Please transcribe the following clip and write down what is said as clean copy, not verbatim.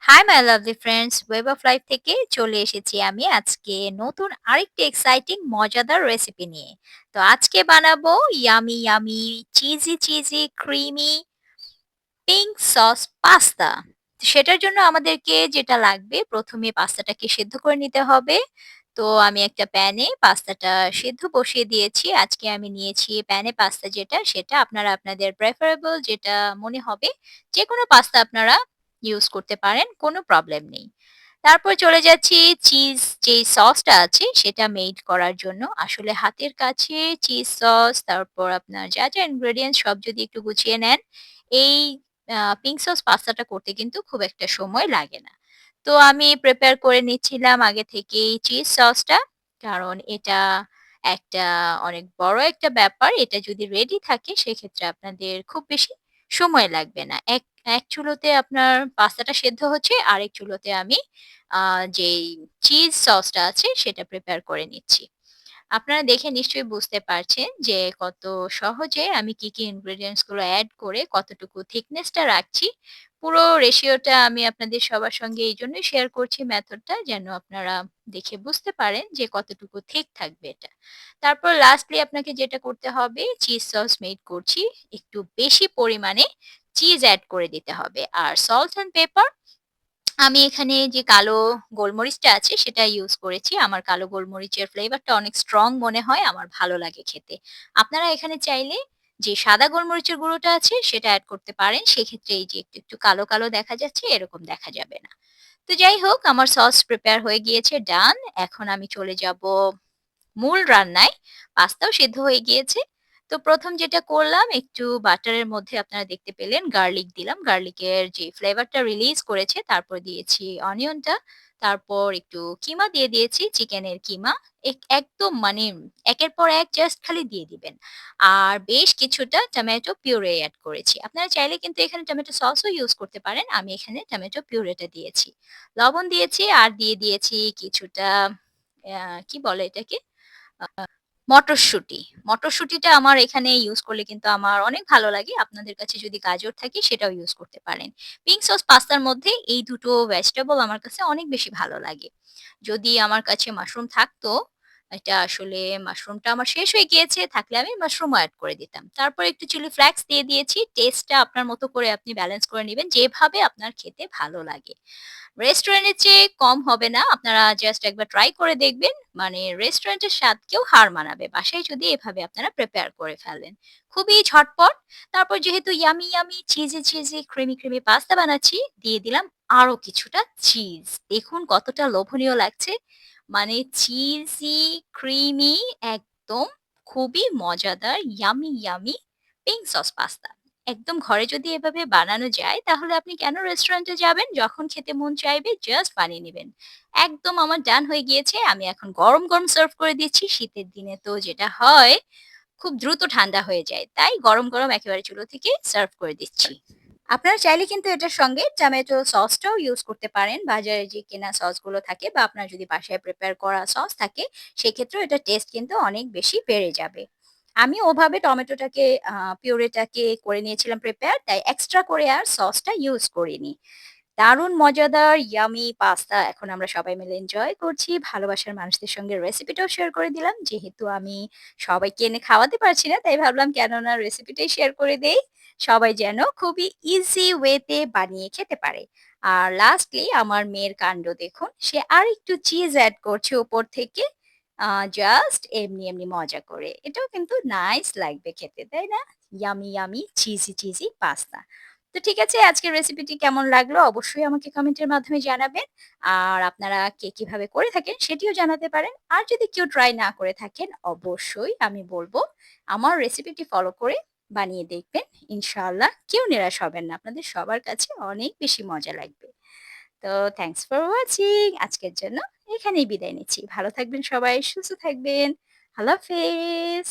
Hi my lovely friends, web of life থেকে চলে এসেছি আমি আজকে নতুন আরেকটি এক্সাইটিং মজাদার রেসিপি নিয়ে। তো আজকে বানাবো yummy yummy cheesy cheesy creamy pink sauce pasta. সেটার জন্য আমাদেরকে যেটা লাগবে, প্রথমে পাস্তাটাকে সেদ্ধ করে নিতে হবে। তো আমি একটা প্যানে পাস্তাটা সেদ্ধ বসিয়ে দিয়েছি। আজকে আমি নিয়েছি প্যানে পাস্তা, যেটা সেটা আপনারা আপনাদের প্রেফারেবল যেটা মনে হবে, যেকোনো পাস্তা আপনারা ইউজ করতে পারেন, কোনো প্রবলেম নেই। তারপর চলে যাচ্ছি চিজ, যেই সসটা আছে সেটা মেড করার জন্য। আসলে হাতের কাছে চিজ সস, তারপর আপনার যা যা ইনগ্রেডিয়েন্টস সব যদি একটু গুছিয়ে নেন, এই পিঙ্ক সস পাস্তাটা করতে কিন্তু খুব একটা সময় লাগে না। তো আমি প্রিপেয়ার করে নিচ্ছিলাম আগে থেকেই চিজ সসটা। কারণ এটা একটা অনেক বড় একটা ব্যাপার। এটা যদি রেডি থাকে সেক্ষেত্রে আপনাদের খুব বেশি সময় লাগবে না। এক চুলোতে আপনার পাস্তাটা সেদ্ধ হচ্ছে, আরেক চুলোতে আমি যেই চিজ সসটা আছে সেটা প্রিপেয়ার করে নিচ্ছি। আপনারা দেখে নিশ্চয়ই বুঝতে পারছেন যে কত সহজে আমি কি ইনগ্রেডিয়েন্টস গুলো এড করে কতটুকু থিকনেসটা রাখছি। পুরো রেশিওটা আমি আপনাদের সবার সঙ্গে এইজন্যই শেয়ার করছি, মেথডটা যেন আপনারা দেখে বুঝতে পারেন যে কতটুকু ঠিক থাকবে এটা। তারপর লাস্টলি আপনাকে যেটা করতে হবে, চিজ সস মেড করছি, একটু বেশি পরিমাণে চিজ এড করে দিতে হবে। আর সল্ট অ্যান্ড পেপার, আমি এখানে যে কালো গোলমরিচটা আছে সেটা ইউজ করেছি। আমার কালো গোলমরিচের ফ্লেভারটা অনেক স্ট্রং মনে হয়, আমার ভালো লাগে খেতে। আপনারা এখানে চাইলে যে সাদা গোলমরিচের গুঁড়োটা আছে সেটা এড করতে পারেন। সেক্ষেত্রে এই যে একটু কালো, কালো দেখা যাচ্ছে, এরকম দেখা যাবে না। তো যাই হোক, আমার সস প্রিপেয়ার হয়ে গিয়েছে, ডান। এখন আমি চলে যাব মূল রান্নায়। পাস্তাও সিদ্ধ হয়ে গিয়েছে। তো ১ম যেটা করলাম, একটু বাটারের মধ্যে আপনারা দেখতে পেলেন গার্লিক দিলাম। গার্লিকের যে ফ্লেভারটা রিলিজ করেছে, তারপর দিয়েছি অনিয়নটা। তারপর একটু কিমা দিয়ে দিয়েছি, চিকেনের কিমা। একদম মানে একের পর এক জাস্ট খালি দিয়ে দিবেন। আর বেশ কিছুটা টমেটো পিউরে এড করেছি। আপনারা চাইলে কিন্তু এখানে টমেটো সসও ইউজ করতে পারেন। আমি এখানে টমেটো পিউরেটা দিয়েছি। লবণ দিয়েছি আর দিয়ে দিয়েছি কিছুটা কি বলে এটাকে? আ মটরশুঁটি। মটরশুঁটিটা আমার এখানে ইউজ করলে কিন্তু আমার অনেক ভালো লাগে। আপনাদের কাছে যদি গাজর থাকে সেটাও ইউজ করতে পারেন। পিঙ্ক সস পাস্তার মধ্যে এই দুটো ভেজিটেবল আমার কাছে অনেক বেশি ভালো লাগে। যদি আমার কাছে মাশরুম থাকতো, এটা আসলে মাশরুমটা আমার শেষ হয়ে গিয়েছে, থাকলে আমি মাশরুমও এড করে দিতাম। তারপর একটু চিলি ফ্লেক্স দিয়ে দিয়েছি। টেস্টটা আপনার মতো করে আপনি ব্যালেন্স করে নিবেন, যেভাবে আপনার খেতে ভালো লাগে। রেস্টুরেন্টের চেয়ে কম হবে না। আপনারা জাস্ট একবার ট্রাই করে দেখবেন। মানে রেস্টুরেন্টের স্বাদকেও হার মানাবে, বাসায় যদি এভাবে আপনারা প্রিপেয়ার করে ফেলেন। খুবই ঝটপট। তারপর যেহেতু yummy, yummy cheesy, cheesy creamy, creamy pasta বানাচ্ছি, দিয়ে দিলাম আরো কিছুটা চিজ। দেখুন কতটা লোভনীয় লাগছে। মানে চিজি, ক্রিমি, একদম খুবই মজাদার yummy, yummy pink sauce pasta. একদম ঘরে যদি এভাবে বানানো যায়, তাহলে আপনি কেন রেস্টুরেন্টে যাবেন? যখন খেতে মন চাইবে জাস্ট বানিয়ে নিবেন। একদম আমার ডান হয়ে গিয়েছে। আমি এখন গরম, গরম সার্ভ করে দিচ্ছি। শীতের দিনে তো যেটা হয়, খুব দ্রুত ঠান্ডা হয়ে যায়। তাই গরম, গরম একেবারে চুলো থেকে সার্ভ করে দিচ্ছি। আপনারা চাইলে কিন্তু এটার সঙ্গে টমেটো সসটাও ইউজ করতে পারেন। বাজারে যে কেনা সসগুলো থাকে বা আপনার যদি বাসায় প্রিপেয়ার করা সস থাকে, সেক্ষেত্রেও এটার টেস্ট কিন্তু অনেক বেশি বেড়ে যাবে। আমি ওভাবে টমেটোটাকে পিউরেটাকে করে নিয়েছিলাম প্রিপেয়ার, তাই এক্সট্রা করে আর সসটা ইউজ করিনি। দারুণ মজাদার ইয়ামি পাস্তা এখন আমরা সবাই মিলে এনজয় করছি। ভালোবাসার মানুষদের সঙ্গে রেসিপিটাও শেয়ার করে দিলাম। যেহেতু আমি সবাইকে এনে খাওয়াতে পারছি না, তাই ভাবলাম কেন না রেসিপিটাই শেয়ার করে দেই। সবাই যেন খুবই ইজি ওয়েতে বানিয়ে খেতে পারে। আর লাস্টলি আমার মেয়ের কাণ্ড দেখুন। সে আরেকটু চিজ এড করছে উপর থেকে। জাস্ট এমনি, এমনি মজা করে। এটাও কিন্তু নাইস লাগবে খেতে, তাই না? Yummy, yummy cheesy, cheesy pasta. তো ঠিক আছে, আজকের রেসিপিটি কেমন লাগলো অবশ্যই আমাকে কমেন্টের মাধ্যমে জানাবেন। আর আপনারা কে কিভাবে করে থাকেন সেটিও জানাতে পারেন। আর যদি কেউ ট্রাই না করে থাকেন, অবশ্যই আমি বলব আমার রেসিপিটি ফলো করে বানিয়ে দেখবেন। ইনশাআল্লাহ কেউ নিরাশ হবেন না। আপনাদের সবার কাছে অনেক বেশি মজা লাগবে। তো থ্যাংকস ফর ওয়াচিং। আজকের জন্য এখানেই বিদায় নিচ্ছি। ভালো থাকবেন সবাই, সুস্থ থাকবেন। আল্লাহ হাফেজ।